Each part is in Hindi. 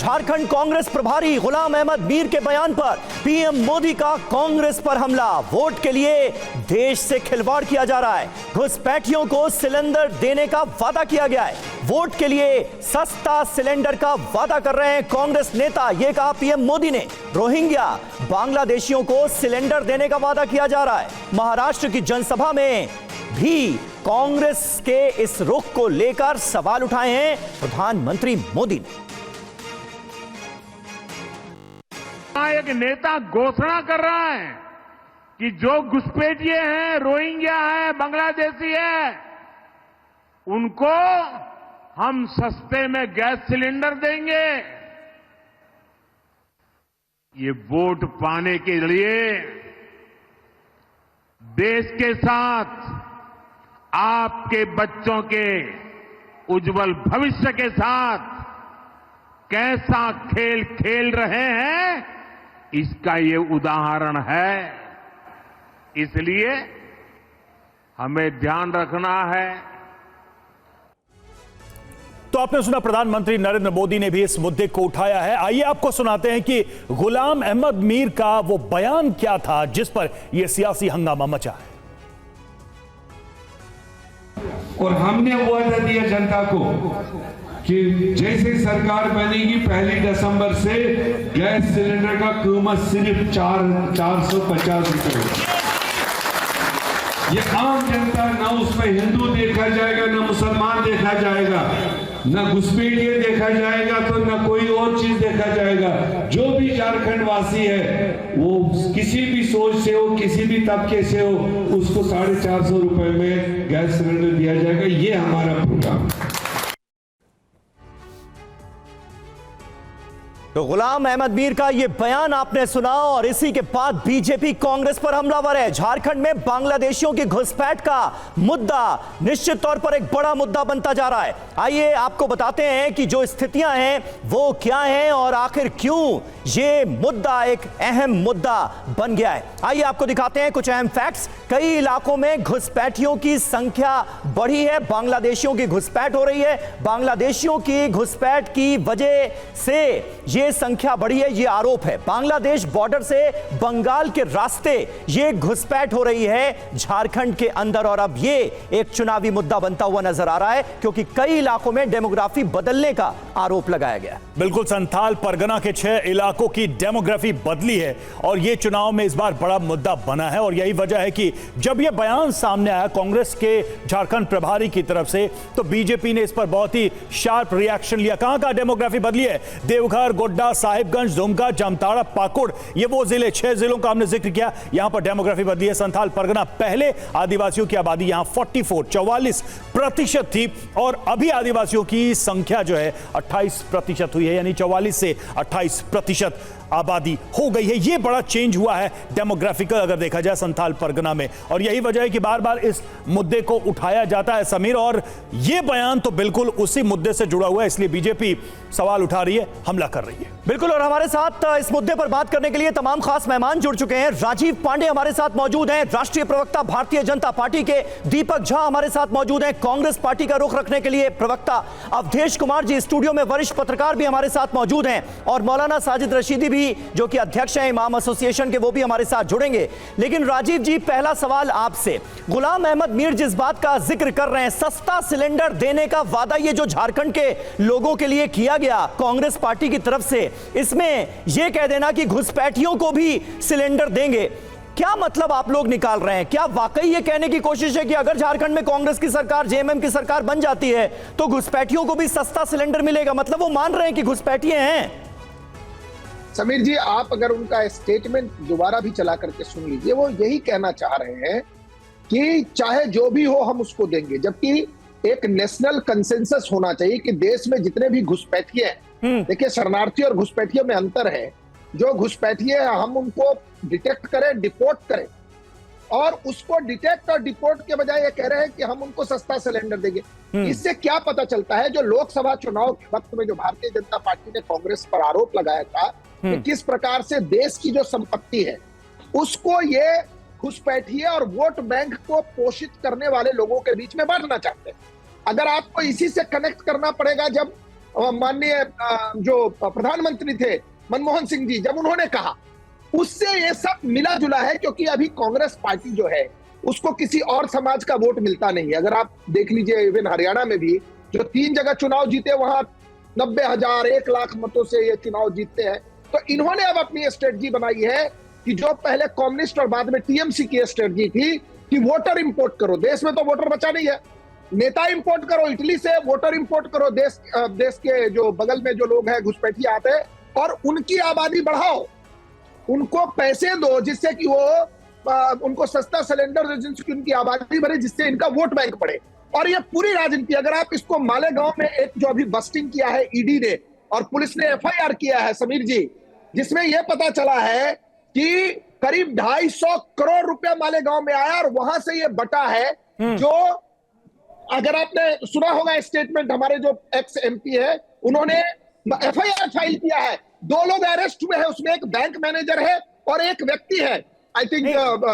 झारखंड कांग्रेस प्रभारी गुलाम अहमद मीर के बयान पर पीएम मोदी का कांग्रेस पर हमला। वोट के लिए देश से खिलवाड़ किया जा रहा है। घुसपैठियों को सिलेंडर देने का वादा किया गया है। वोट के लिए सस्ता सिलेंडर का वादा कर रहे हैं कांग्रेस नेता, यह कहा पीएम मोदी ने। रोहिंग्या बांग्लादेशियों को सिलेंडर देने का वादा किया जा रहा है। महाराष्ट्र की जनसभा में भी कांग्रेस के इस रुख को लेकर सवाल उठाए हैं प्रधानमंत्री मोदी ने। एक नेता घोषणा कर रहा है कि जो घुसपैठिए हैं, रोहिंग्या है, बांग्लादेशी है, उनको हम सस्ते में गैस सिलेंडर देंगे। ये वोट पाने के लिए देश के साथ, आपके बच्चों के उज्जवल भविष्य के साथ कैसा खेल खेल रहे हैं, इसका ये उदाहरण है। इसलिए हमें ध्यान रखना है। तो आपने सुना, प्रधानमंत्री नरेंद्र मोदी ने भी इस मुद्दे को उठाया है। आइए आपको सुनाते हैं कि गुलाम अहमद मीर का वो बयान क्या था जिस पर यह सियासी हंगामा मचा है। और हमने वादा दिया जनता को कि जैसे सरकार बनेगी 1 दिसंबर से गैस सिलेंडर का कीमत सिर्फ 450 रुपए। ये आम जनता, ना उसमें हिंदू देखा जाएगा, ना मुसलमान देखा जाएगा, ना घुसपैठिए देखा जाएगा, तो ना कोई और चीज देखा जाएगा। जो भी झारखंड वासी है, वो किसी भी सोच से हो, किसी भी तबके से हो, उसको 450 रुपए में गैस सिलेंडर दिया जाएगा। ये हमारा प्रोग्राम है। तो गुलाम अहमद मीर का यह बयान आपने सुना और इसी के बाद बीजेपी कांग्रेस पर हमलावर है। झारखंड में बांग्लादेशियों की घुसपैठ का मुद्दा निश्चित तौर पर एक बड़ा मुद्दा बनता जा रहा है। आइए आपको बताते हैं कि जो स्थितियां हैं वो क्या हैं और आखिर क्यों ये मुद्दा एक अहम मुद्दा बन गया है। आइए आपको दिखाते हैं कुछ अहम फैक्ट्स। कई इलाकों में घुसपैठियों की संख्या बढ़ी है, बांग्लादेशियों की घुसपैठ हो रही है। बांग्लादेशियों की घुसपैठ की वजह से ये संख्या बढ़ी है, ये आरोप है। बांग्लादेश बॉर्डर से बंगाल के रास्ते ये घुसपैठ हो रही है झारखंड के अंदर और अब ये एक चुनावी मुद्दा बनता हुआ नजर आ रहा है क्योंकि कई इलाकों में डेमोग्राफी बदलने का आरोप लगाया गया। बिल्कुल, संथाल परगना के 6 इलाकों की डेमोग्राफी बदली है और यह चुनाव में इस बार बड़ा मुद्दा बना है। और यही वजह है कि जब यह बयान सामने आया कांग्रेस के झारखंड प्रभारी की तरफ से, तो बीजेपी ने इस पर बहुत ही शार्प रिएक्शन लिया। कहां कहां डेमोग्राफी बदली है? देवघर, गोड्डा, साहिबगंज, दुमका, जामताड़ा, पाकुड़, ये वो जिले, 6 जिलों का हमने जिक्र किया, यहां पर डेमोग्राफी बदली है। संथाल परगना, पहले आदिवासियों की आबादी यहां 44% थी और अभी आदिवासियों की संख्या जो है 28% हुई है, यानी 44 से 28% आबादी हो गई है। यह बड़ा चेंज हुआ है डेमोग्राफिकल अगर देखा जाए संथाल परगना में। और यही वजह है कि बार बार इस मुद्दे को उठाया जाता है समीर, और यह बयान तो बिल्कुल उसी मुद्दे से जुड़ा हुआ है, इसलिए बीजेपी सवाल उठा रही है, हमला कर रही है। बिल्कुल, और हमारे साथ इस मुद्दे पर बात करने के लिए तमाम खास मेहमान जुड़ चुके हैं। राजीव पांडे हमारे साथ मौजूद हैं, राष्ट्रीय प्रवक्ता भारतीय जनता पार्टी के। दीपक झा हमारे साथ मौजूद हैं, कांग्रेस पार्टी का रुख रखने के लिए प्रवक्ता। अवधेश कुमार जी स्टूडियो में वरिष्ठ पत्रकार भी हमारे साथ मौजूद हैं और मौलाना साजिद रशीदी भी जो कि अध्यक्ष हैं इमाम एसोसिएशन के, वो भी हमारे साथ जुड़ेंगे। लेकिन राजीव जी, पहला सवाल आपसे। गुलाम अहमद मीर जिस बात का जिक्र कर रहे हैं, सस्ता सिलेंडर देने का वादा ये जो झारखंड के लोगों के लिए किया गया कांग्रेस पार्टी की तरफ से, इसमें यह कह देना कि घुसपैठियों को भी सिलेंडर देंगे, क्या मतलब आप लोग निकाल रहे हैं? क्या वाकई ये कहने की कोशिश है कि अगर झारखंड में कांग्रेस की सरकार, जेएमएम की सरकार बन जाती है तो घुसपैठियों को भी सस्ता सिलेंडर मिलेगा? मतलब वो मान रहे हैं कि घुसपैठिए हैं? समीर जी, आप अगर उनका स्टेटमेंट दोबारा भी चला करके सुन लीजिए, वो यही कहना चाह रहे हैं कि चाहे जो भी हो हम उसको देंगे, जबकि एक नेशनल कंसेंसस होना चाहिए कि देश में जितने भी घुसपैठिए हैं, देखिए शरणार्थी और घुसपैठियों में अंतर है। जो घुसपैठिए हम उनको डिटेक्ट करें, डिपोर्ट करें, और उसको डिटेक्ट और डिपोर्ट के बजाय ये कह रहे हैं कि हम उनको सस्ता सिलेंडर देंगे। इससे क्या पता चलता है? जो लोकसभा चुनाव के वक्त में जो भारतीय जनता पार्टी ने कांग्रेस पर आरोप लगाया था कि किस प्रकार से देश की जो संपत्ति है उसको ये घुसपैठिए और वोट बैंक को पोषित करने वाले लोगों के बीच में बांटना चाहते हैं। अगर आपको इसी से कनेक्ट करना पड़ेगा, जब माननीय जो प्रधानमंत्री थे मनमोहन सिंह जी, जब उन्होंने कहा, उससे ये सब मिला जुला है, क्योंकि अभी कांग्रेस पार्टी जो है उसको किसी और समाज का वोट मिलता नहीं है। अगर आप देख लीजिए, इवन हरियाणा में भी जो 3 जगह चुनाव जीते, वहां 90,000 1 लाख मतों से ये चुनाव जीतते हैं। तो इन्होंने अब अपनी स्ट्रेटजी बनाई है कि जो पहले कम्युनिस्ट और बाद में टीएमसी की स्ट्रेटजी थी कि वोटर इंपोर्ट करो। देश में तो वोटर बचा नहीं है, नेता इंपोर्ट करो इटली से, वोटर इंपोर्ट करो देश के जो बगल में जो लोग हैं घुसपैठिए आते हैं, और उनकी आबादी बढ़ाओ, उनको पैसे दो जिससे कि वो उनको सस्ता सिलेंडर, जिनकी उनकी आबादी बढ़े, जिससे इनका वोट बैंक बढ़े। और ये पूरी राजनीति, अगर आप इसको मालेगांव में एक जो अभी बस्टिंग किया है ईडी ने और पुलिस ने एफआईआर किया है समीर जी, जिसमें यह पता चला है कि करीब 250 करोड़ रुपया मालेगांव में आया, और वहां से ये बटा है। जो अगर आपने सुना होगा स्टेटमेंट, हमारे जो एक्स एमपी है उन्होंने एफआईआर फाइल किया है, 2 लोग अरेस्ट हुए हैं, उसमें एक बैंक मैनेजर है और एक व्यक्ति है, आई थिंक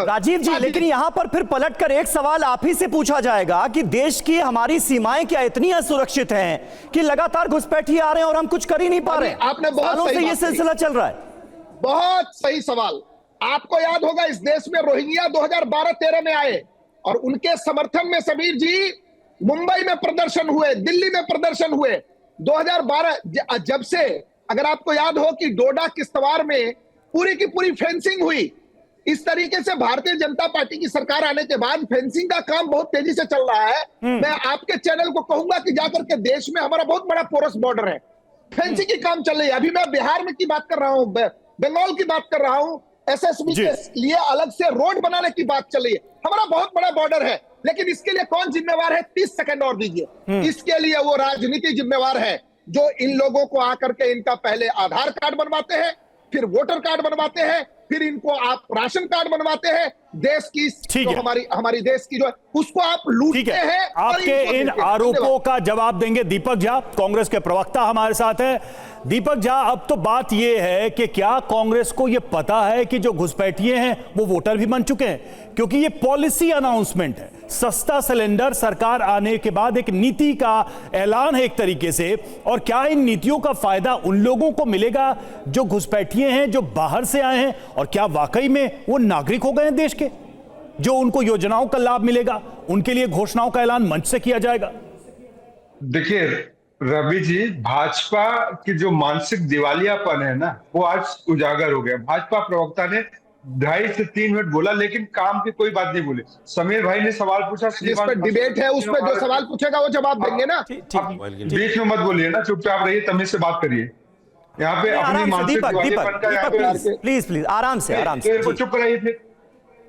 राजीव जी। लेकिन यहां पर फिर पलटकर एक सवाल आप ही से पूछा जाएगा कि देश की हमारी सीमाएं क्या इतनी असुरक्षित हैं कि लगातार घुसपैठिए आ रहे हैं और हम कुछ कर ही नहीं पा रहे? आपने बहुत सालों से ये सिलसिला चल रहा है। बहुत सही सवाल। आपको याद होगा, इस देश में रोहिंग्या 2012-13 में आए और उनके समर्थन में समीर जी मुंबई में प्रदर्शन हुए, दिल्ली में प्रदर्शन हुए 2012। जब से, अगर आपको याद हो कि डोडा किश्तवाड़ में पूरी की पूरी फेंसिंग हुई, इस तरीके से भारतीय जनता पार्टी की सरकार आने के बाद फेंसिंग का काम बहुत तेजी से चल रहा है। मैं आपके चैनल को कहूंगा कि जाकर के, देश में हमारा बहुत बड़ा पोरस बॉर्डर है, फेंसिंग की काम चल रही है। अभी मैं बिहार में की बात कर रहा हूं, बंगाल की बात कर रहा हूं, एसएसबी के लिए अलग से रोड बनाने की बात चल रही है। हमारा बहुत बड़ा बॉर्डर है, लेकिन इसके लिए कौन जिम्मेवार है? 30 सेकंड और दीजिए। इसके लिए वो राजनीति जिम्मेवार है, जो इन लोगों को आकर के इनका पहले आधार कार्ड बनवाते हैं, फिर वोटर कार्ड बनवाते हैं, फिर इनको आप राशन कार्ड बनवाते हैं। देश की जो हमारी देश की जो है उसको आप लूटते हैं। आपके इन आरोपों का जवाब देंगे दीपक झा, कांग्रेस के प्रवक्ता हमारे साथ है। दीपक झा, अब तो बात यह है कि क्या कांग्रेस को यह पता है कि जो घुसपैठिए हैं वो वोटर भी बन चुके हैं? क्योंकि ये पॉलिसी अनाउंसमेंट है, सस्ता सिलेंडर सरकार आने के बाद एक नीति का ऐलान है एक तरीके से। और क्या इन नीतियों का फायदा उन लोगों को मिलेगा जो घुसपैठिए हैं, जो बाहर से आए हैं? और क्या वाकई में वो नागरिक हो गए हैं देश के, जो उनको योजनाओं का लाभ मिलेगा, उनके लिए घोषणाओं का ऐलान मंच से किया जाएगा? देखिए रवि जी, भाजपा की जो मानसिक दिवालियापन है ना, वो आज उजागर हो गया। भाजपा प्रवक्ता ने 2.5 से 3 मिनट बोला, लेकिन काम की कोई बात नहीं बोले। समीर भाई ने सवाल पूछा, जिस पर डिबेट है उस पर जो सवाल पूछेगा वो जवाब देंगे ना। बीच में मत बोलिए ना, चुपचाप रहिए, तमीज से बात करिए। यहाँ पे अपनी मानसिक दिवालियापन का प्लीज आराम से चुप रहिए। फिर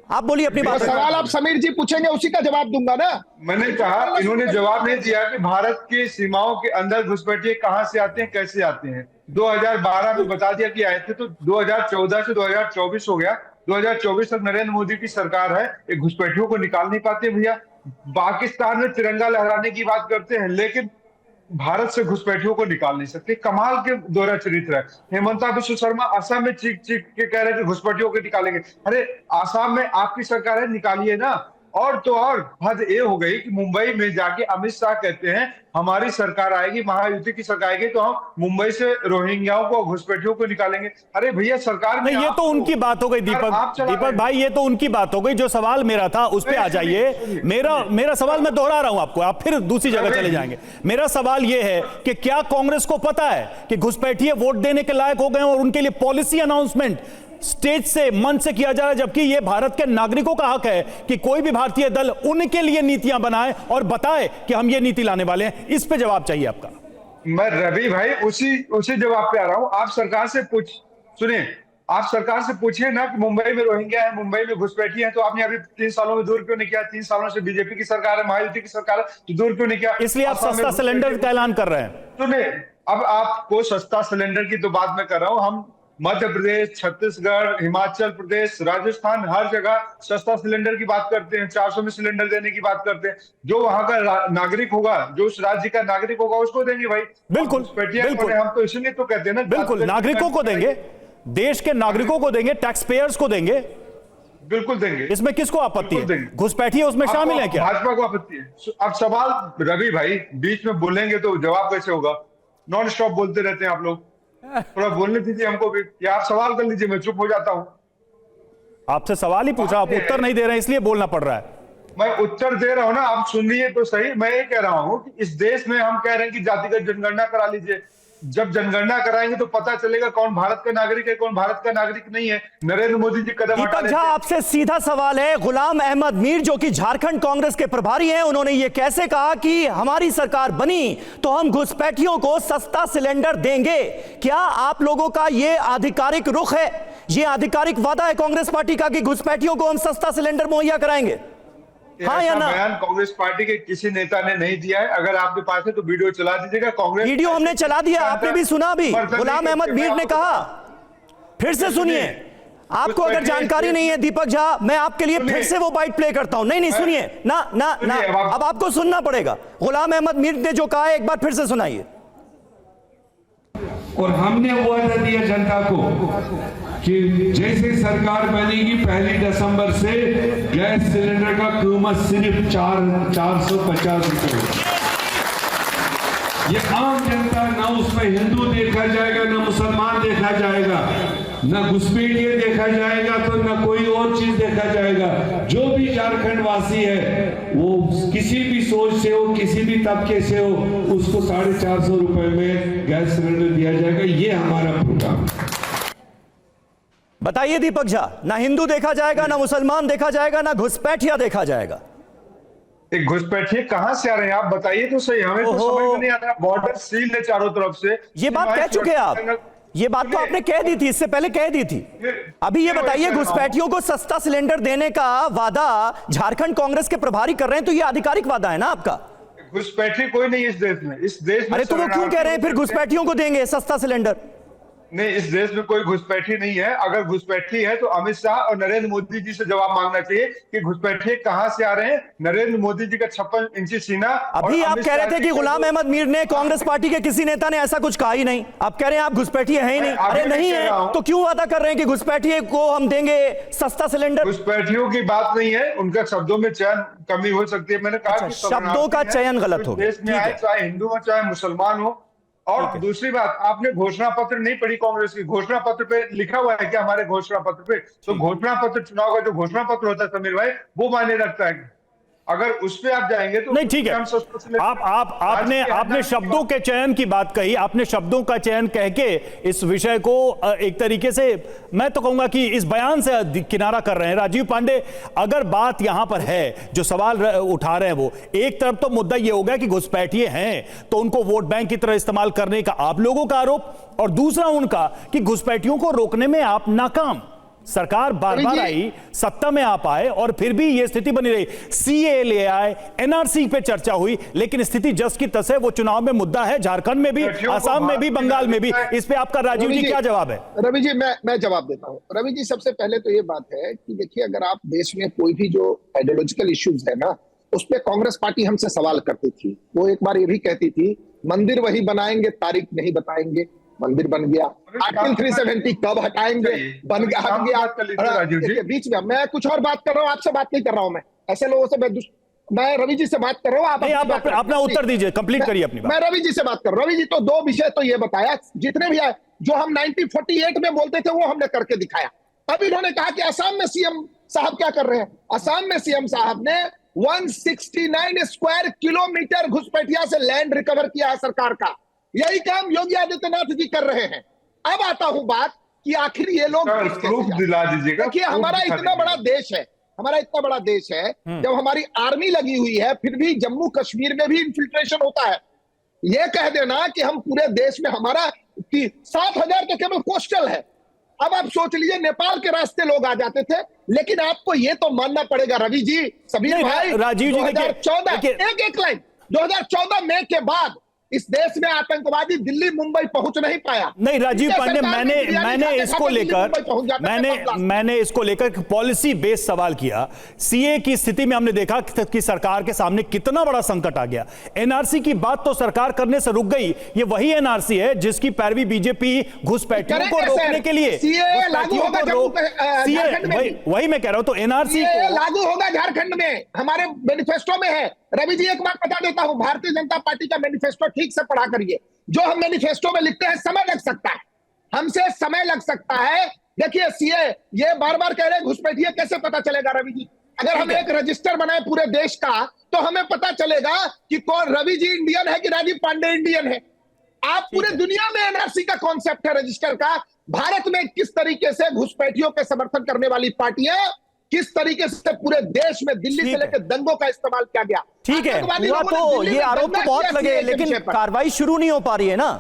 आप बोलिए अपनी बात। सवाल आप समीर जी पूछेंगे, उसी का जवाब दूंगा ना। मैंने कहा, इन्होंने जवाब नहीं दिया कि भारत की सीमाओं के अंदर घुसपैठिए कहां से आते हैं, कैसे आते हैं। 2012 में बता दिया कि आए थे, तो 2014 से 2024 हो गया। 2024 तक नरेंद्र मोदी की सरकार है, एक घुसपैठियों को निकाल नहीं पाते भैया। पाकिस्तान में तिरंगा लहराने की बात करते हैं, लेकिन भारत से घुसपैठियों को निकाल नहीं सकते। कमाल के दोहरा चरित्र है। हेमंता विश्व शर्मा असम में चीख चीख के कह रहे थे घुसपैठियों को निकालेंगे। अरे असम में आपकी सरकार है, निकालिए ना। और तो और हद ये हो गई कि मुंबई में जाके अमित शाह कहते हैं हमारी सरकार आएगी, महायुति की सरकार आएगी, तो हम मुंबई से रोहिंग्याओं को, घुसपैठियों को निकालेंगे। अरे भैया, सरकार में नहीं, ये तो उनकी बात हो गई दीपक भाई, ये तो उनकी बात हो गई। जो सवाल मेरा था उस पे आ जाइए। मेरा सवाल मैं दोहरा रहा हूं आपको, आप फिर दूसरी जगह चले जाएंगे। मेरा सवाल ये है कि क्या कांग्रेस को पता है कि घुसपैठिए वोट देने के लायक हो गए और उनके लिए पॉलिसी अनाउंसमेंट स्टेज से, मन से किया जा रहा है, जबकि यह भारत के नागरिकों का हक है कि कोई भी भारतीय दल उनके लिए नीतियां बनाए और बताए कि हम ये नीति लाने वाले हैं? इस पे जवाब चाहिए आपका। मैं रवि भाई उसी जवाब पे आ रहा हूं। आप सरकार से सुनिए, आप सरकार से पूछिए ना कि मुंबई में रोहिंग्या है, मुंबई में घुसपैठिए हैं, तो आपने अभी 3 सालों में दूर क्यों नहीं किया? 3 सालों से बीजेपी की सरकार है, महायुति की सरकार है, तो दूर क्यों नहीं किया? इसलिए आप सस्ता सिलेंडर का ऐलान कर रहे हैं। सुनिए, अब आपको सस्ता सिलेंडर की तो बात मैं कर रहा हूं। हम मध्य प्रदेश, छत्तीसगढ़, हिमाचल प्रदेश, राजस्थान, हर जगह सस्ता सिलेंडर की बात करते हैं, 400 में सिलेंडर देने की बात करते हैं। जो वहां का नागरिक होगा, जो उस राज्य का नागरिक होगा, उसको देंगे भाई। बिल्कुल, हम तो इसलिए तो कहते हैं ना, बिल्कुल नागरिकों को देंगे, देश के नागरिकों को देंगे, टैक्स पेयर्स को देंगे, बिल्कुल देंगे। इसमें किसको आपत्ति है? घुसपैठिए उसमें शामिल है क्या? भाजपा को आपत्ति है। अब सवाल रवि भाई, बीच में बोलेंगे तो जवाब कैसे होगा? नॉन स्टॉप बोलते रहते हैं आप लोग। थोड़ा बोलने दीजिए हमको भी, या आप सवाल कर लीजिए, मैं चुप हो जाता हूं। आपसे सवाल ही पूछा, आप उत्तर नहीं दे रहे हैं इसलिए बोलना पड़ रहा है। मैं उत्तर दे रहा हूं ना, आप सुनिए तो सही। मैं ये कह रहा हूं कि इस देश में हम कह रहे हैं कि जातिगत जनगणना करा लीजिए। जब जनगणना कराएंगे तो पता चलेगा कौन भारत का नागरिक है, कौन भारत का नागरिक नहीं है। नरेंद्र मोदी जी कदम हटा दीपक लेते झा, हैं। आपसे सीधा सवाल है। गुलाम अहमद मीर जो कि झारखंड कांग्रेस के प्रभारी हैं, उन्होंने यह कैसे कहा कि हमारी सरकार बनी तो हम घुसपैठियों को सस्ता सिलेंडर देंगे? क्या आप लोगों का यह आधिकारिक रुख है, यह आधिकारिक वादा है कांग्रेस पार्टी का कि घुसपैठियों को हम सस्ता सिलेंडर मुहैया कराएंगे? हाँ या ना? बयान कांग्रेस पार्टी के किसी नेता ने नहीं दिया है। अगर आपके पास है तो वीडियो चला दीजिएगा। कांग्रेस वीडियो हमने चला दिया, आपने भी सुना भी। गुलाम अहमद मीर ने कहा, फिर से सुनिए। आपको अगर जानकारी नहीं है दीपक झा, मैं आपके लिए फिर से वो बाइट प्ले करता हूं। नहीं सुनिए ना ना ना, अब आपको सुनना पड़ेगा। गुलाम अहमद मीर ने जो कहा है एक बार फिर से सुनाइए। और हमने वादा दिया जनता को कि जैसे सरकार बनेगी 1 दिसंबर से गैस सिलेंडर का कीमत सिर्फ 450 रुपए। ये आम जनता, ना उसमें हिंदू देखा जाएगा, ना मुसलमान देखा जाएगा, ना घुसपैठिया देखा जाएगा, तो ना कोई और चीज देखा जाएगा। जो भी झारखंड वासी है वो किसी भी सोच से हो, किसी भी तबके से हो, उसको 450 रुपए में गैस सिलेंडर दिया जाएगा। ये हमारा प्रोग्राम। बताइए दीपक झा, ना हिंदू देखा जाएगा, ना मुसलमान देखा जाएगा, ना घुसपैठिया देखा जाएगा। एक घुसपैठिए कहां से आ रहे हैं आप बताइए तो सही। हमें तो समझ में नहीं आ रहा। बॉर्डर सील है चारों तरफ से। ये बात कह चुके हैं आप, ये बात तो आपने कह दी थी, इससे पहले कह दी थी। अभी ये बताइए, घुसपैठियों को सस्ता सिलेंडर देने का वादा झारखंड कांग्रेस के प्रभारी कर रहे हैं, तो ये आधिकारिक वादा है ना आपका? घुसपैठी कोई नहीं इस देश में। इस देश में अरे तो वो क्यों कह रहे हैं फिर घुसपैठियों को देंगे सस्ता सिलेंडर? नहीं, इस देश में कोई घुसपैठी नहीं है। अगर घुसपैठी है तो अमित शाह और नरेंद्र मोदी जी से जवाब मांगना चाहिए कि घुसपैठी कहां से आ रहे हैं। नरेंद्र मोदी जी का 56 इंची सीना। अभी आप कह रहे थे कि गुलाम अहमद मीर ने, कांग्रेस पार्टी के किसी नेता ने ऐसा कुछ कहा ही नहीं। आप कह रहे हैं आप घुसपैठी है ही नहीं। अरे नहीं है तो क्यों वादा कर रहे हैं कि घुसपैठी को हम देंगे सस्ता सिलेंडर? घुसपैठियों की बात नहीं है, उनका शब्दों में चयन कमी हो सकती है। मैंने कहा कि शब्दों का चयन गलत हो गया। देश में आए, चाहे हिंदू हो चाहे मुसलमान हो। और दूसरी बात, आपने घोषणा पत्र नहीं पढ़ी कांग्रेस की। घोषणा पत्र पे लिखा हुआ है क्या हमारे घोषणा पत्र पे? तो घोषणा पत्र, चुनाव का जो घोषणा पत्र होता है समीर भाई, वो मायने रखता है। अगर उस पे आप जाएंगे तो नहीं, ठीक है। आपने शब्दों के चयन की बात कही, आपने शब्दों का चयन कह के इस विषय को एक तरीके से मैं तो कहूंगा कि इस बयान से किनारा कर रहे हैं। राजीव पांडे, अगर बात यहां पर है, जो सवाल उठा रहे हैं वो, एक तरफ तो मुद्दा ये हो गया कि घुसपैठिए हैं तो उनको वोट बैंक की तरह इस्तेमाल करने का आप लोगों का आरोप, और दूसरा उनका कि घुसपैठियों को रोकने में आप नाकाम। सरकार बार बार आई, सत्ता में आप आए और फिर भी यह स्थिति बनी रही। सीए ले आए, एनआरसी पे चर्चा हुई, लेकिन स्थिति जस की तस है। वो चुनाव में मुद्दा है, झारखंड में भी, असम में भी, बंगाल में भी। इस पे आपका राजीव जी क्या जवाब है? रवि जी, मैं जवाब देता हूं। रवि जी, सबसे पहले तो ये बात है कि देखिए, अगर आप देश में कोई भी जो आइडियोलॉजिकल इश्यूज है ना, उस पर कांग्रेस पार्टी हमसे सवाल करती थी। वो एक बार ये भी कहती थी, मंदिर वही बनाएंगे, तारीख नहीं बताएंगे। मंदिर बन गया, आर्टिकल 370 कब हटाएंगे, बन गया, हट गया। बीच में मैं कुछ और बात कर रहा हूँ, आपसे बात नहीं कर रहा हूं। मैं ऐसे लोगों से मैं रवि जी से बात कर रहा हूँ। आप अपना उत्तर दीजिए, कंप्लीट करिए अपनी बात। मैं रवि जी से बात कर रहा हूँ। रवि जी तो दो विषय तो ये बताया, जितने भी आए, जो हम 1948 में बोलते थे वो हमने करके दिखाया। अब इन्होंने कहा कि असम में सीएम साहब क्या कर रहे हैं। असम में सीएम साहब ने 169 स्क्वायर किलोमीटर घुसपैठिया से लैंड रिकवर किया है सरकार का। यही काम योगी आदित्यनाथ जी कर रहे हैं। अब आता हूं बात कि आखिर ये लोग प्रूफ दिला दीजिएगा। देखिए, हमारा इतना बड़ा देश है, हमारा इतना बड़ा देश है, जब हमारी आर्मी लगी हुई है, फिर भी जम्मू कश्मीर में भी इन्फिल्ट्रेशन होता है। ये कह देना कि हम पूरे देश में, हमारा 7,000 तो केवल कोस्टल है। अब आप सोच लीजिए, नेपाल के रास्ते लोग आ जाते थे। लेकिन आपको ये तो मानना पड़ेगा रवि जी, समीर भाई, राजीव जी, 2014 एक लाइन, 2014 मई के बाद इस देश में आतंकवादी दिल्ली मुंबई पहुंच नहीं पाया। नहीं राजीव पांडे, मैंने इसको लेकर पॉलिसी बेस्ड सवाल किया। सीए की स्थिति में हमने देखा कि सरकार के सामने कितना बड़ा संकट आ गया। एनआरसी की बात तो सरकार करने से रुक गई। ये वही एनआरसी है जिसकी पैरवी बीजेपी घुसपैठियों को रोकने के लिए, वही मैं कह रहा हूं। तो एनआरसी लागू होगा झारखंड में, हमारे मैनिफेस्टो में है। रवि जी एक बात बता देता हूं, भारतीय जनता पार्टी का मैनिफेस्टो ठीक से पढ़ा करिए। जो हम मैनिफेस्टो में लिखते हैं समय लग सकता है, हमसे समय लग सकता है। देखिए सीए ये बार बार कह रहे हैं घुसपैठिए, कैसे पता चलेगा रवि जी? अगर हम एक रजिस्टर बनाए पूरे देश का तो हमें पता चलेगा कि कौन रवि जी इंडियन है कि राजीव पांडे इंडियन है। आप पूरे दुनिया में एनआरसी का कॉन्सेप्ट है रजिस्टर का, भारत में किस तरीके से घुसपैठियों के समर्थन करने वाली पार्टियां, किस तरीके से पूरे देश में दिल्ली से लेकर दंगों का इस्तेमाल किया गया। ठीक है, हुआ तो ये आरोप तो बहुत लगे, लेकिन कार्रवाई शुरू नहीं हो पा रही है ना,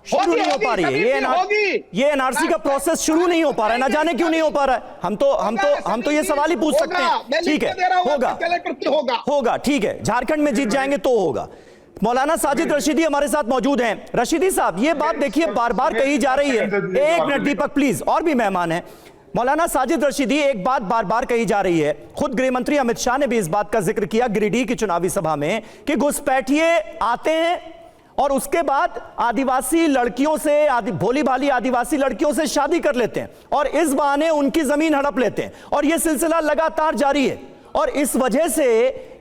शुरू नहीं हो पा रही है। ये एनआरसी का प्रोसेस शुरू नहीं हो पा रहा है, ना जाने क्यों नहीं हो पा रहा है। हम तो ये सवाल ही पूछ सकते हैं। ठीक है, होगा, ठीक है, झारखंड में जीत जाएंगे तो होगा। मौलाना साजिद रशीदी हमारे साथ मौजूद हैं। रशीदी साहब, ये बात देखिए बार बार कही जा रही है। एक मिनट दीपक प्लीज, और भी मेहमान हैं। मौलाना साजिद रशीदी, एक बात बार बार कही जा रही है, खुद गृह मंत्री अमित शाह ने भी इस बात का जिक्र किया गिरिडीह की चुनावी सभा में कि घुसपैठिए आते हैं और उसके बाद आदिवासी लड़कियों से, भोली भाली आदिवासी लड़कियों से शादी कर लेते हैं और इस बहाने उनकी जमीन हड़प लेते हैं, और यह सिलसिला लगातार जारी है। और इस वजह से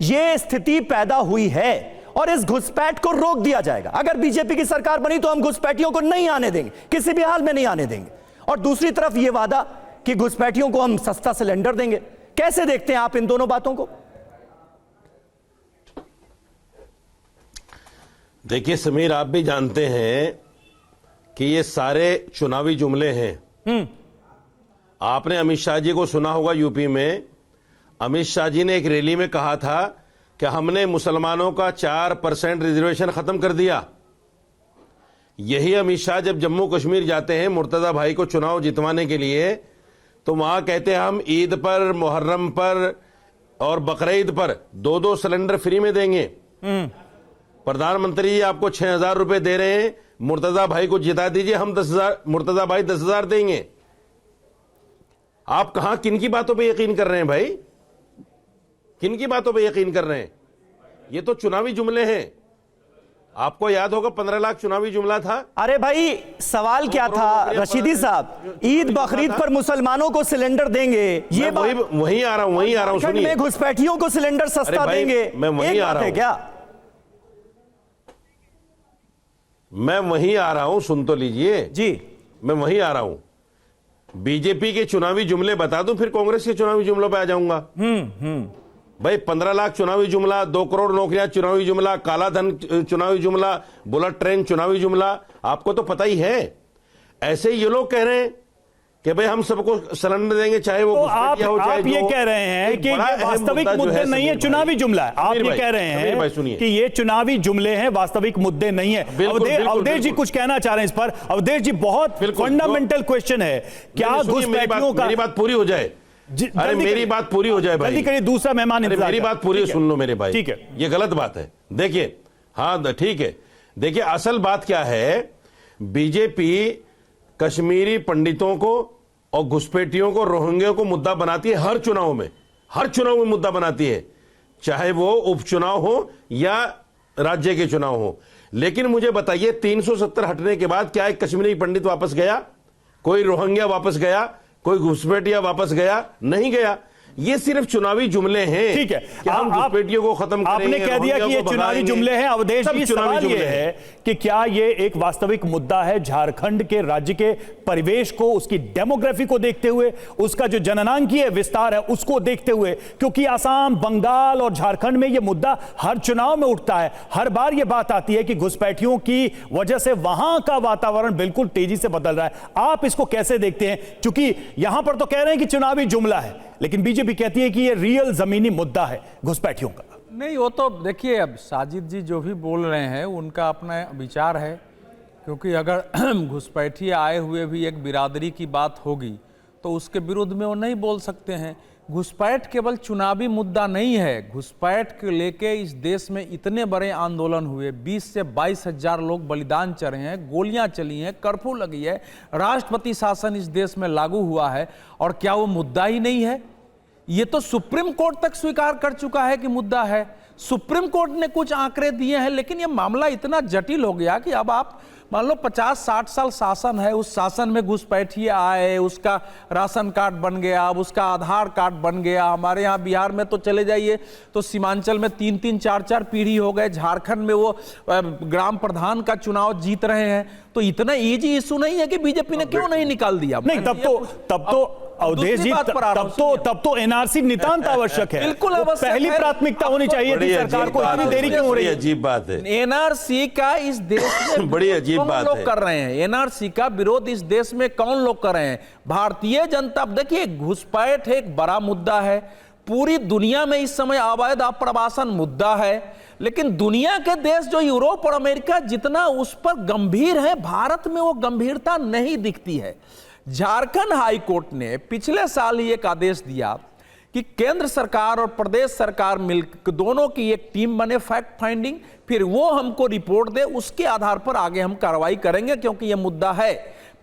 यह स्थिति पैदा हुई है और इस घुसपैठ को रोक दिया जाएगा। अगर बीजेपी की सरकार बनी तो हम घुसपैठियों को नहीं आने देंगे, किसी भी हाल में नहीं आने देंगे। और दूसरी तरफ यह वादा कि घुसपैठियों को हम सस्ता सिलेंडर देंगे। कैसे देखते हैं आप इन दोनों बातों को? देखिए समीर, आप भी जानते हैं कि ये सारे चुनावी जुमले हैं। आपने अमित शाह जी को सुना होगा, यूपी में अमित शाह जी ने एक रैली में कहा था कि हमने मुसलमानों का 4% रिजर्वेशन खत्म कर दिया। यही अमित शाह जब जम्मू कश्मीर जाते हैं मुर्तजा भाई को चुनाव जितवाने के लिए, तो वहां कहते हैं हम ईद पर, मुहर्रम पर और बकरीद पर 2-2 सिलेंडर फ्री में देंगे। प्रधानमंत्री जी आपको 6,000 रुपए दे रहे हैं, मुर्तजा भाई को जिता दीजिए, हम 10,000, मुर्तजा भाई 10,000 देंगे। आप कहां किन की बातों पे यकीन कर रहे हैं भाई? किन की बातों पे यकीन कर रहे हैं? ये तो चुनावी जुमले हैं। आपको याद होगा 15 लाख चुनावी जुमला था। अरे भाई सवाल क्या था रशीदी साहब, ईद बकरीद पर मुसलमानों को सिलेंडर देंगे, ये वहीं आ रहा हूं सुनिए। घुसपैठियों को सिलेंडर सस्ता देंगे, मैं वहीं आ रहा हूं क्या? मैं वहीं आ रहा हूं, सुन तो लीजिए जी। मैं वहीं आ रहा हूं। बीजेपी के चुनावी जुमले बता दूं, फिर कांग्रेस के चुनावी जुमलों पे आ जाऊंगा। भाई 15 लाख चुनावी जुमला, 2 करोड़ नौकरियां चुनावी जुमला, काला धन चुनावी जुमला, बुलेट ट्रेन चुनावी जुमला, आपको तो पता ही है। ऐसे ये लोग कह रहे हैं कि भाई हम सबको सिलेंडर देंगे, चाहे वो तो आप ये कह रहे हैं कि ये वास्तविक मुद्दे नहीं है, चुनावी जुमला है। आप ये कह रहे हैं कि ये चुनावी जुमले हैं, वास्तविक मुद्दे नहीं है। अवधेश जी कुछ कहना चाह रहे हैं इस पर। अवधेश जी, बहुत फंडामेंटल क्वेश्चन है, क्या घुसपैठियों का? मेरी बात पूरी हो जाए। अरे मेरी बात पूरी हो जाए भाई, जल्दी करिए, दूसरा मेहमान। मेरी बात पूरी सुन लो मेरे भाई, ठीक है। ये गलत बात है। देखिए, हाँ ठीक है, देखिए असल बात क्या है, बीजेपी कश्मीरी पंडितों को और घुसपैठियों को, रोहिंग्या को मुद्दा बनाती है हर चुनाव में, हर चुनाव में मुद्दा बनाती है, चाहे वो उपचुनाव हो या राज्य के चुनाव हो। लेकिन मुझे बताइए 370 हटने के बाद क्या एक कश्मीरी पंडित वापस गया? कोई रोहिंग्या वापस गया? कोई घुसपैठिया वापस गया? नहीं गया। ये सिर्फ चुनावी जुमले हैं। ठीक है, कि हम घुसपैठियों को खत्म करेंगे, आपने कह दिया कि ये चुनावी जुमले हैं। अवधेश जी, सवाल ये है कि क्या ये एक वास्तविक मुद्दा है झारखंड के राज्य के परिवेश को, उसकी डेमोग्राफी को देखते हुए, उसका जो जननांकीय विस्तार है उसको देखते हुए? क्योंकि आसाम, बंगाल और झारखंड में ये मुद्दा हर चुनाव में उठता है। हर बार ये बात आती है कि घुसपैठियों की वजह से वहां का वातावरण बिल्कुल तेजी से बदल रहा है। आप इसको कैसे देखते हैं? क्योंकि यहां पर तो कह रहे हैं कि चुनावी जुमला है, लेकिन बीजेपी कहती है कि ये रियल जमीनी मुद्दा है घुसपैठियों का। नहीं, वो तो देखिए, अब साजिद जी जो भी बोल रहे हैं उनका अपना विचार है, क्योंकि अगर घुसपैठिए आए हुए भी एक बिरादरी की बात होगी तो उसके विरुद्ध में वो नहीं बोल सकते हैं। घुसपैठ केवल चुनावी मुद्दा नहीं है। घुसपैठ के लेके इस देश में इतने बड़े आंदोलन हुए, 20 से 22 हजार लोग बलिदान चढ़े हैं, गोलियां चली हैं, कर्फ्यू लगी है, राष्ट्रपति शासन इस देश में लागू हुआ है, और क्या वो मुद्दा ही नहीं है? ये तो सुप्रीम कोर्ट तक स्वीकार कर चुका है कि मुद्दा है। सुप्रीम कोर्ट ने कुछ आंकड़े दिए हैं, लेकिन यह मामला इतना जटिल हो गया कि अब आप मान लो 50-60 साल शासन है, उस शासन में घुसपैठिए आए, उसका राशन कार्ड बन गया, अब उसका आधार कार्ड बन गया। हमारे यहाँ बिहार में तो चले जाइए तो सीमांचल में 3-3, 4-4 पीढ़ी हो गए, झारखंड में वो ग्राम प्रधान का चुनाव जीत रहे हैं। तो इतना इजी इशू नहीं है कि बीजेपी ने क्यों नहीं निकाल दिया। नहीं, तब तो अवधेश जी, तब तो एनआरसी नितांत आवश्यक है। बिल्कुल आवश्यक है। पहली प्राथमिकता होनी चाहिए थी। सरकार को इतनी देरी क्यों हो रही है? अजीब बात है। एनआरसी का इस देश में बड़ी अजीब बात लोग है। कर रहे हैं। एनआरसी का विरोध इस देश में कौन लोग कर रहे हैं? भारतीय जनता। देखिए, घुसपैठ एक बड़ा मुद्दा है, पूरी दुनिया में इस समय अवैध आप्रवासन मुद्दा है, लेकिन दुनिया के देश जो यूरोप और अमेरिका जितना उस पर गंभीर है, भारत में वो गंभीरता नहीं दिखती है। झारखंड हाई कोर्ट ने पिछले साल ही एक आदेश दिया कि केंद्र सरकार और प्रदेश सरकार मिलकर दोनों की एक टीम बने, फैक्ट फाइंडिंग, फिर वो हमको रिपोर्ट दे, उसके आधार पर आगे हम कार्रवाई करेंगे, क्योंकि ये मुद्दा है।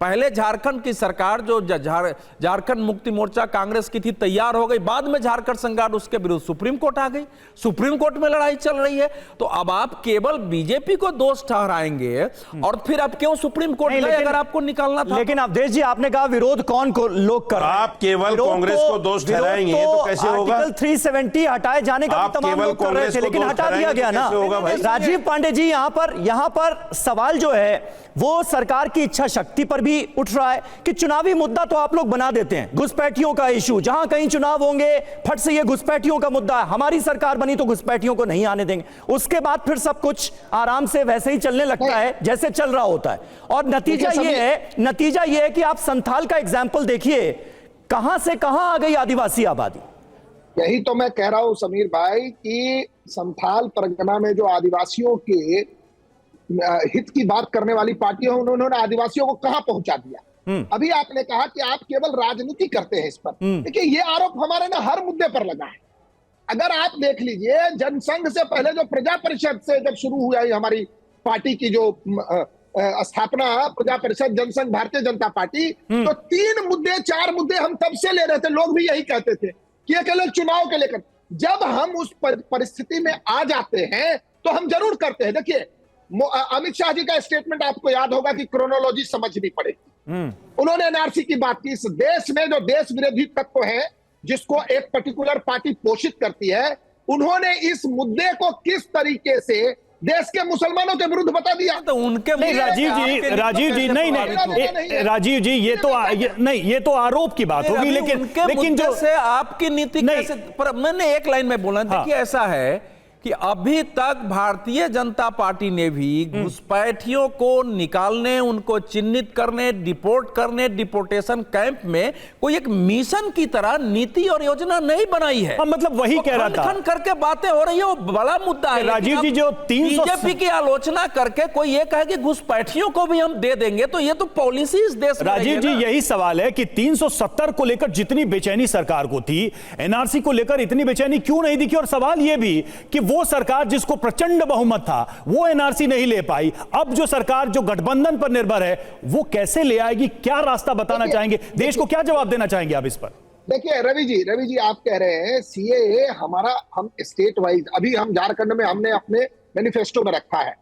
पहले झारखंड की सरकार जो झारखंड मुक्ति मोर्चा कांग्रेस की थी तैयार हो गई, बाद में झारखंड संघाट उसके विरुद्ध सुप्रीम कोर्ट आ गई, सुप्रीम कोर्ट में लड़ाई चल रही है। तो अब आप केवल बीजेपी को दोष ठहराएंगे और फिर अब क्यों सुप्रीम कोर्ट गए अगर आपको निकालना था? लेकिन अवधेश जी, आपने कहा विरोध कौन को लोग कर रहे हैं? आप केवल कांग्रेस को दोष ठहराएंगे तो कैसे होगा? आर्टिकल 370 हटाए जाने का आप तमाम केवल लोग कर रहे कांग्रेस थे, को लेकिन दोष हटा दिया ठहराएंगे गया तो ना। कैसे होगा भाई? राजीव पांडे जी, यहां पर सवाल जो है वो सरकार की इच्छा शक्ति पर भी उठ रहा है कि चुनावी मुद्दा तो आप लोग बना देते हैं, घुसपैठियों का इशू, जहां कहीं चुनाव होंगे फट से ये घुसपैठियों का मुद्दा है, हमारी सरकार बनी तो घुसपैठियों को नहीं आने देंगे। उसके बाद फिर सब कुछ आराम से वैसे ही चलने लगता है जैसे चल रहा होता है। और नतीजा ये है कि आप संथाल का एग्जाम्पल देखिए, कहां से कहां आ गई आदिवासी आबादी। यही तो मैं कह रहा हूं समीर भाई कि संथाल परगना में जो आदिवासियों के हित की बात करने वाली पार्टियां, उन्होंने आदिवासियों को कहां पहुंचा दिया। अभी आपने कहा कि आप केवल राजनीति करते हैं इस पर। देखिए, ये आरोप हमारे ना हर मुद्दे पर लगा है। अगर आप देख लीजिए, जनसंघ से पहले जो प्रजा परिषद से जब शुरू हुआ हमारी पार्टी की जो स्थापना, प्रजा परिषद जनसंघ भारतीय जनता पार्टी, तो 3 मुद्दे 4 मुद्दे हम तब से ले रहे थे। लोग भी यही कहते थे कि ये केवल चुनाव के लेकर। जब हम उस परिस्थिति में आ जाते हैं तो हम जरूर करते हैं। देखिए, अमित शाह जी का स्टेटमेंट आपको याद होगा कि क्रोनोलॉजी समझनी पड़ेगी। उन्होंने एनआरसी की बात की। इस देश में जो देश विरोधी तत्व है, जिसको एक पर्टिकुलर पार्टी पोषित करती है, उन्होंने इस मुद्दे को किस तरीके से देश के मुसलमानों के विरुद्ध बता दिया। तो उनके नहीं, राजीव जी, नहीं, राजीव जी, ये तो आरोप की बात होगी, लेकिन जो से आपकी नीति कैसे, पर मैंने एक लाइन में बोला, देखिए ऐसा है कि अभी तक भारतीय जनता पार्टी ने भी घुसपैठियों को निकालने, उनको चिन्हित करने, डिपोर्ट करने, डिपोर्टेशन कैंप में कोई एक मिशन की तरह नीति और योजना नहीं बनाई है। मतलब वही कह रहा था, खंड करके बातें हो रही है, वो बड़ा मुद्दा है। राजीव जी, जो बीजेपी की आलोचना करके कोई ये कहे कि घुसपैठियों को भी हम दे देंगे, तो ये तो पॉलिसी इस देश में। राजीव जी, यही सवाल है कि 370 को लेकर जितनी बेचैनी सरकार को थी, एनआरसी को लेकर इतनी बेचैनी क्यों नहीं दिखी? और सवाल यह भी कि वो सरकार जिसको प्रचंड बहुमत था, वो एनआरसी नहीं ले पाई। अब जो सरकार जो गठबंधन पर निर्भर है, वो कैसे ले आएगी? क्या रास्ता बताना चाहेंगे? देश को क्या जवाब देना चाहेंगे आप इस पर? देखिए रवि जी, आप कह रहे हैं सीएए हमारा, हम स्टेट वाइज, अभी हम झारखंड में हमने अपने मैनिफेस्टो में रखा है।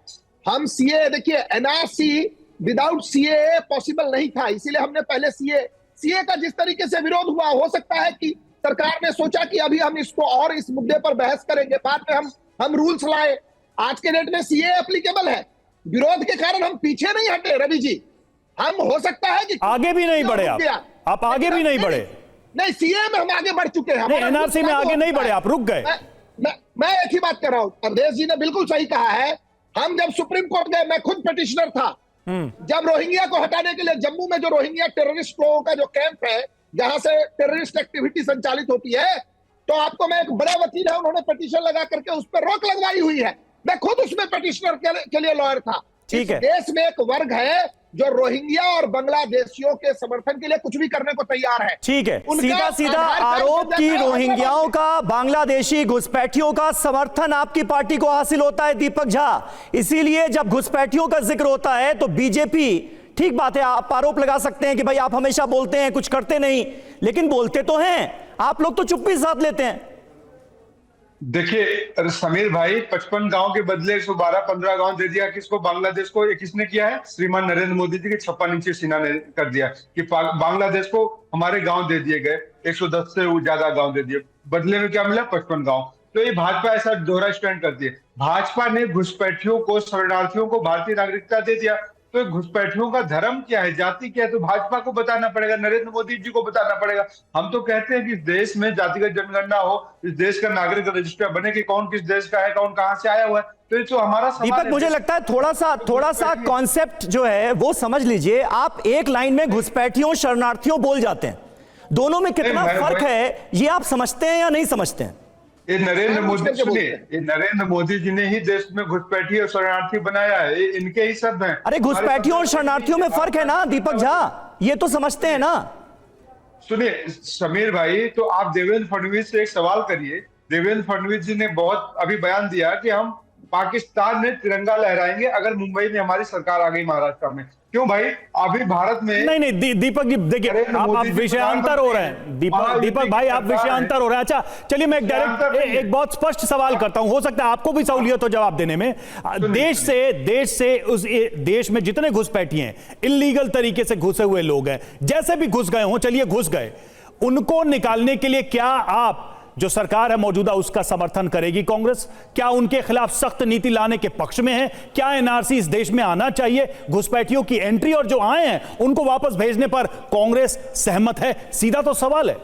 हम सीएए, देखिए एनआरसी विदाउट सीएए पॉसिबल नहीं था, इसीलिए हमने पहले सीएए का जिस तरीके से विरोध हुआ, हो सकता है कि सरकार ने सोचा कि अभी हम इसको और इस मुद्दे पर बहस करेंगे, बाद में हम रूल्स लाए। आज के डेट में सीए एप्लीकेबल है, विरोध के कारण हम पीछे नहीं हटे रवि जी। हम हो सकता है कि आगे भी नहीं बढ़े, आप आगे भी नहीं बढ़े। नहीं, सीए में हम आगे बढ़ चुके हैं, एनआरसी में आगे नहीं बढ़े, आप रुक गए। मैं एक ही बात कर रहा हूं, अवधेश जी ने बिल्कुल सही कहा है। हम जब सुप्रीम कोर्ट गए, मैं खुद पिटिशनर था, जब रोहिंग्या को हटाने के लिए जम्मू में जो रोहिंग्या टेररिस्ट लोगों का जो कैंप है, जहां से टेररिस्ट एक्टिविटी संचालित होती है, तो आपको मैं, एक बड़ा वकील है, उन्होंने पिटीशन लगा करके उस पर रोक लगवाई हुई है। मैं खुद उसमें पिटिशनर के लिए लॉयर था। ठीक है। देश में एक वर्ग है जो रोहिंग्या और बांग्लादेशियों के समर्थन के लिए कुछ भी करने को तैयार है। ठीक है, सीधा आरोप की रोहिंग्याओं का, बांग्लादेशी घुसपैठियों का समर्थन आपकी पार्टी को हासिल होता है दीपक झा। इसीलिए जब घुसपैठियों का जिक्र होता है तो बीजेपी, ठीक बात है, आप आरोप लगा सकते हैं कि भाई आप हमेशा बोलते हैं, कुछ करते नहीं, लेकिन बोलते तो हैं, आप लोग तो चुप्पी साथ लेते हैं। देखिए समीर भाई, 55 गांव के बदले 112-15 गांव दे दिया किसको? बांग्लादेश को। ये किसने किया है? श्रीमान नरेंद्र मोदी जी के 56 इंची सीना ने कर दिया कि बांग्लादेश को हमारे गांव दे दिए गए, 110 से ज्यादा गांव दे दिए। बदले में क्या मिला? 55 गांव। तो ये भाजपा ऐसा दोहरा स्टैंड करती है। भाजपा ने घुसपैठियों को, शरणार्थियों को भारतीय नागरिकता दे दिया। तो घुसपैठियों का धर्म क्या है, जाति क्या है? तो भाजपा को बताना पड़ेगा, नरेंद्र मोदी जी को बताना पड़ेगा। हम तो कहते हैं कि इस देश में जातिगत जनगणना हो, इस देश का नागरिक रजिस्टर बने कि कौन किस देश का है, कौन कहां से आया हुआ है। तो ये तो हमारा सवाल दीपक, है। मुझे लगता है थोड़ा सा कॉन्सेप्ट जो है वो समझ लीजिए। आप एक लाइन में घुसपैठियों शरणार्थियों बोल जाते हैं, दोनों में कितना फर्क है ये आप समझते हैं या नहीं समझते हैं? ये नरेंद्र मोदी, सुनिए, ये नरेंद्र मोदी जी ने ही देश में घुसपैठी और शरणार्थी बनाया है, ये इनके ही शब्द हैं। अरे घुसपैठियों और शरणार्थियों में फर्क है ना दीपक झा, ये तो समझते हैं ना। सुनिए समीर भाई, तो आप देवेंद्र फडणवीस से एक सवाल करिए। देवेंद्र फडणवीस जी ने बहुत अभी बयान दिया कि हम पाकिस्तान में तिरंगा लहराएंगे अगर मुंबई में हमारी सरकार आ गई, महाराष्ट्र में। क्यों भाई? अभी भारत में नहीं दीपक जी देखिए, आप विषयांतर हो रहे हैं। दीपक भाई आप विषयांतर हो रहे हैं। अच्छा चलिए, मैं एक बहुत स्पष्ट सवाल करता हूं, हो सकता है आपको भी सहूलियत हो जवाब देने में। देश से उस देश में जितने घुसपैठी हैं, इल्लीगल तरीके से घुसे हुए लोग हैं, जैसे भी घुस गए हों, चलिए घुस गए, उनको निकालने के लिए क्या आप जो सरकार है मौजूदा उसका समर्थन करेगी कांग्रेस? क्या उनके खिलाफ सख्त नीति लाने के पक्ष में है? क्या एनआरसी इस देश में आना चाहिए? घुसपैठियों की एंट्री और जो आए हैं उनको वापस भेजने पर कांग्रेस सहमत है? सीधा तो सवाल है।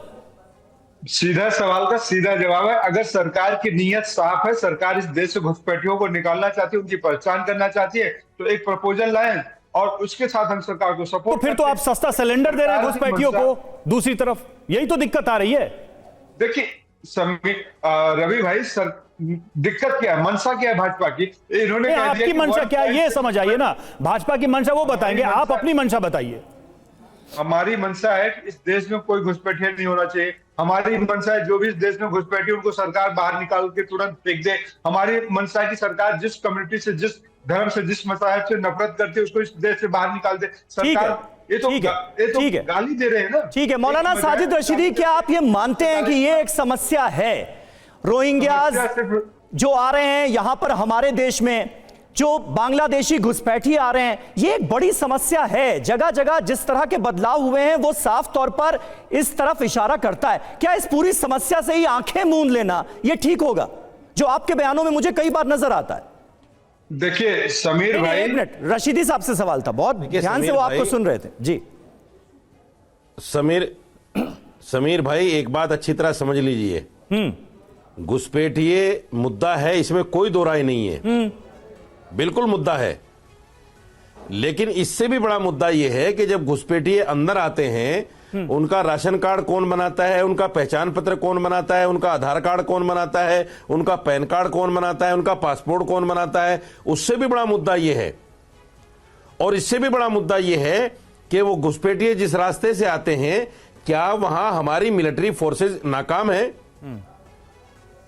सीधा सवाल का सीधा जवाब है। अगर सरकार की नीयत साफ है, सरकार इस देश से घुसपैठियों को निकालना चाहती है, उनकी पहचान करना चाहती है, तो एक प्रपोजल लाएं और उसके साथ हम सरकार को सपोर्ट। तो फिर तो आप सस्ता सिलेंडर दे रहे हैं घुसपैठियों को दूसरी तरफ, यही तो दिक्कत आ रही है। देखिए रवि भाई, दिक्कत क्या है, मंशा क्या है भाजपा की? इन्होंने आपकी मंशा क्या है ये समझ आइए ना। भाजपा की मंशा वो बताएंगे, आप अपनी मंशा बताइए। हमारी मंशा है कि इस देश में कोई घुसपैठिया नहीं होना चाहिए। हमारी मंशा है जो भी इस देश में घुसपैठी उनको सरकार बाहर निकाल के तुरंत फेंक दे। हमारी मंशा है कि सरकार जिस कम्युनिटी से, जिस धर्म से, जिस मज़हब से नफरत करती है उसको इस देश से बाहर निकाल दे। सरकार ये तो गाली दे रहे हैं ना। ठीक है मौलाना साजिद रशीदी, क्या आप ये मानते हैं कि ये एक समस्या है? रोहिंग्याज जो आ रहे हैं यहां पर हमारे देश में, जो बांग्लादेशी घुसपैठी आ रहे हैं, ये एक बड़ी समस्या है। जगह जगह जिस तरह के बदलाव हुए हैं वो साफ तौर पर इस तरफ इशारा करता है। क्या इस पूरी समस्या से ही आंखें मूंद लेना ये ठीक होगा, जो आपके बयानों में मुझे कई बार नजर आता है? देखिए समीर भाई, एक मिनट, रशीदी साहब से सवाल था, बहुत ध्यान से वो आपको सुन रहे थे जी। समीर भाई एक बात अच्छी तरह समझ लीजिए, घुसपैठिए मुद्दा है, इसमें कोई दो राय नहीं है, बिल्कुल मुद्दा है। लेकिन इससे भी बड़ा मुद्दा यह है कि जब घुसपैठिए अंदर आते हैं, उनका राशन कार्ड कौन बनाता है, उनका पहचान पत्र कौन बनाता है, उनका आधार कार्ड कौन बनाता है, उनका पैन कार्ड कौन बनाता है, उनका पासपोर्ट कौन बनाता है, उससे भी बड़ा मुद्दा यह है। और इससे भी बड़ा मुद्दा यह है कि वो घुसपैठिए जिस रास्ते से आते हैं, क्या वहां हमारी मिलिट्री फोर्सेज नाकाम है,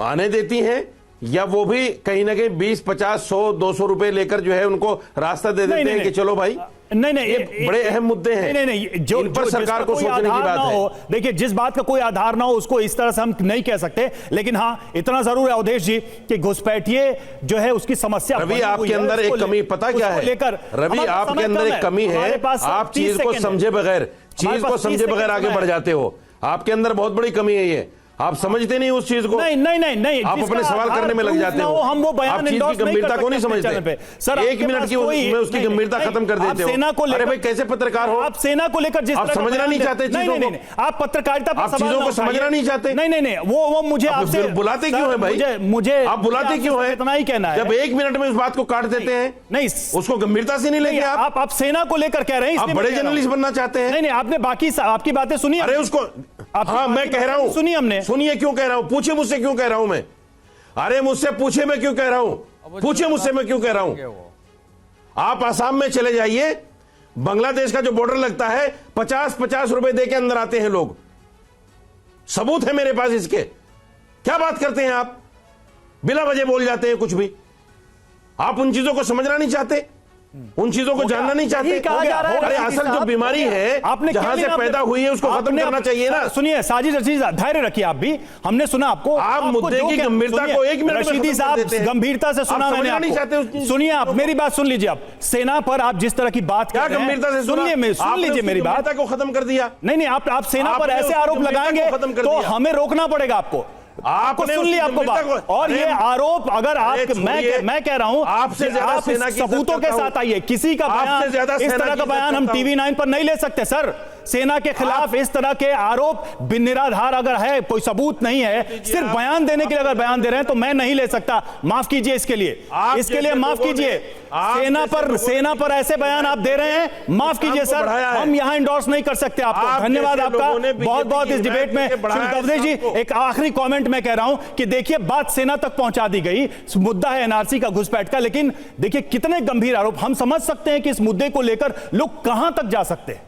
आने देती हैं, या वो भी कहीं ना कहीं 20, 50, 100, 200 रुपए लेकर जो है उनको रास्ता दे देते हैं कि चलो भाई। नहीं ये बड़े अहम मुद्दे हैं। नहीं जो इन पर सरकार को सोचने की बात है। देखिए जिस बात का कोई आधार ना हो उसको इस तरह से हम नहीं कह सकते, लेकिन हाँ इतना जरूर है अवधेश जी कि घुसपैठिए जो है उसकी समस्या। रवि आपके अंदर एक कमी पता क्या है? रवि आपके अंदर एक कमी है, आप चीज को समझे बगैर आगे बढ़ जाते हो। आपके अंदर बहुत बड़ी कमी है ये, आप समझते नहीं उस चीज को। नहीं आप अपने सवाल करने में लग जाते हो, हम वो बयान आप चीज की गंभीरता को नहीं समझते। सर एक मिनट की में उसकी गंभीरता खत्म कर देते हो। अरे भाई कैसे पत्रकार हो आप? सेना को लेकर जिस आप समझना नहीं चाहते चीजों को, आप पत्रकारिता पर चीजों को समझना नहीं चाहते। नहीं वो मुझे आपसे बुलाते क्यों है भाई? मुझे आप बुलाते क्यों है? इतना ही कहना है, जब एक मिनट में इस बात को काट देते हैं, नहीं उसको गंभीरता से नहीं लेंगे आप सेना को लेकर कह रहे हैं, आप बड़े जर्नलिस्ट बनना चाहते हैं। नहीं आपने बाकी आपकी बातें सुनी। अरे उसको हाँ मैं कह रहा हूं, सुनिए हमने, सुनिए क्यों कह रहा हूं, पूछे मुझसे क्यों कह रहा हूं मैं। अरे मुझसे पूछे मैं क्यों कह रहा हूं, पूछे मुझसे मैं क्यों कह रहा हूं। आप आसाम में चले जाइए, बांग्लादेश का जो बॉर्डर लगता है, 50-50 रुपए देके अंदर आते हैं लोग, सबूत है मेरे पास इसके। क्या बात करते हैं आप, बिना वजह बोल जाते हैं कुछ भी। आप उन चीजों को समझना नहीं चाहते। उन चीजों को जानना नहीं चाहते। यही कहा जा रहा है अरे रशीदी असल जो साहब, बीमारी है आपने जहां से पैदा हुई है उसको खत्म करना चाहिए ना। सुनिए साजिद रशीद, धैर्य रखिए आप भी, हमने सुना आपको। आप मुद्दे की गंभीरता को 1 मिनट में रशीदी खत्म कर साहब देते हैं। गंभीरता से सुना आप मैंने समझना नहीं चाहते उस आपको। चीज सुनिए आप मेरी बात सुन लीजिए। आप सेना पर आप जिस तरह की बात क्या कर रहे हैं, गंभीरता से सुना? सुनिए सुन आपने लीजिए उसकी मेरी बात गंभीरता को खत्म कर दिया। नहीं आप सेना पर आपने ऐसे उसकी आरोप गंभीरता को लगाएंगे खत्म कर तो दिया। हमें रोकना पड़ेगा आपको। आपको सुन लिया आपको बात। और ये आरोप अगर आप मैं कह रहा हूं आपसे ज्यादा सेना की सबूतों के साथ आइए। किसी का आपसे ज्यादा बयान, इस सेना तरह की का बयान हम करता हूं। टीवी 9 पर नहीं ले सकते सर। सेना के खिलाफ इस तरह के आरोप निराधार अगर है, कोई सबूत नहीं है, सिर्फ बयान देने के लिए अगर बयान दे रहे हैं तो मैं नहीं ले सकता। माफ कीजिए इसके लिए माफ कीजिए। सेना पर ऐसे बयान आप दे रहे हैं, माफ कीजिए सर, हम यहां इंडोर्स नहीं कर सकते आपको। धन्यवाद आपका बहुत बहुत इस डिबेट में। कवरेज जी एक आखिरी कमेंट मैं कह रहा हूं कि देखिए बात सेना तक पहुंचा दी गई, मुद्दा है एनआरसी का, घुसपैठ का, लेकिन देखिए कितने गंभीर आरोप। हम समझ सकते हैं कि इस मुद्दे को लेकर लोग कहां तक जा सकते हैं।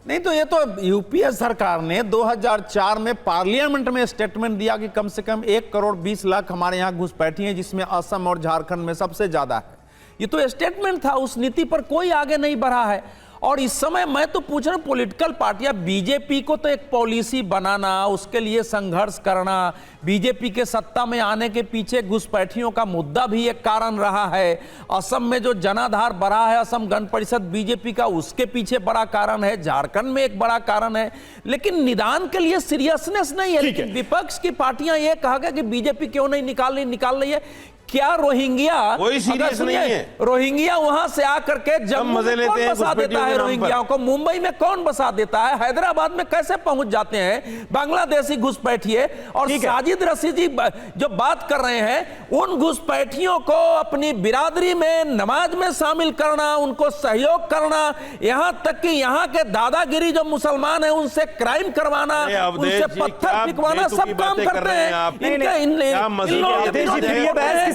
नहीं तो ये तो यूपीए सरकार ने 2004 में पार्लियामेंट में स्टेटमेंट दिया कि कम से कम 1 करोड़ 20 लाख हमारे यहां घुसपैठी हैं, जिसमें असम और झारखंड में सबसे ज्यादा है। ये तो स्टेटमेंट था, उस नीति पर कोई आगे नहीं बढ़ा है। और इस समय मैं तो पूछ रहा हूं, पॉलिटिकल पार्टियां, बीजेपी को तो एक पॉलिसी बनाना, उसके लिए संघर्ष करना, बीजेपी के सत्ता में आने के पीछे घुसपैठियों का मुद्दा भी एक कारण रहा है। असम में जो जनाधार बढ़ा है, असम गण परिषद बीजेपी का, उसके पीछे बड़ा कारण है। झारखंड में एक बड़ा कारण है, लेकिन निदान के लिए सीरियसनेस नहीं है। लेकिन विपक्ष की पार्टियां ये कहा कि बीजेपी क्यों नहीं निकाल रही है। क्या रोहिंग्या, कोई सीरियस नहीं है। रोहिंग्या वहां से आकर के जम्मू में कौन बसा देता है रोहिंग्याओं को, मुंबई में कौन बसा देता है, हैदराबाद में कैसे पहुंच जाते हैं बांग्लादेशी घुसपैठिए। और साजिद रशीदी जो बात कर रहे हैं, उन घुसपैठियों को अपनी बिरादरी में नमाज में शामिल करना, उनको सहयोग करना, यहां तक कि यहां के दादागिरी जो मुसलमान है उनसे क्राइम करवाना, उनसे पत्थर फेंकवाना, सब काम करते हैं।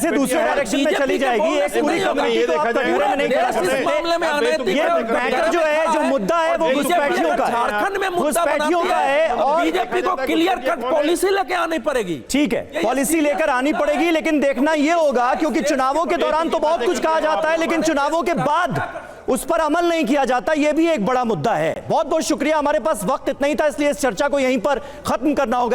से दूसरे डायरेक्शन में चली जाएगी। एक पूरी कमेटी को आप कटघरे में नहीं कर सकते। ये मैटर जो है, जो मुद्दा है वो घुसपैठियों का है, झारखंड में घुसपैठियों का है और बीजेपी को क्लियर कट पॉलिसी लेके आनी पड़ेगी। ठीक है, पॉलिसी लेकर आनी पड़ेगी, लेकिन देखना ये होगा, क्योंकि चुनावों के दौरान तो बहुत कुछ कहा जाता है, लेकिन चुनावों के बाद उस पर अमल नहीं किया जाता। यह भी एक बड़ा मुद्दा है। बहुत बहुत शुक्रिया, हमारे पास वक्त इतना ही था, इसलिए इस चर्चा को यहीं पर खत्म करना होगा।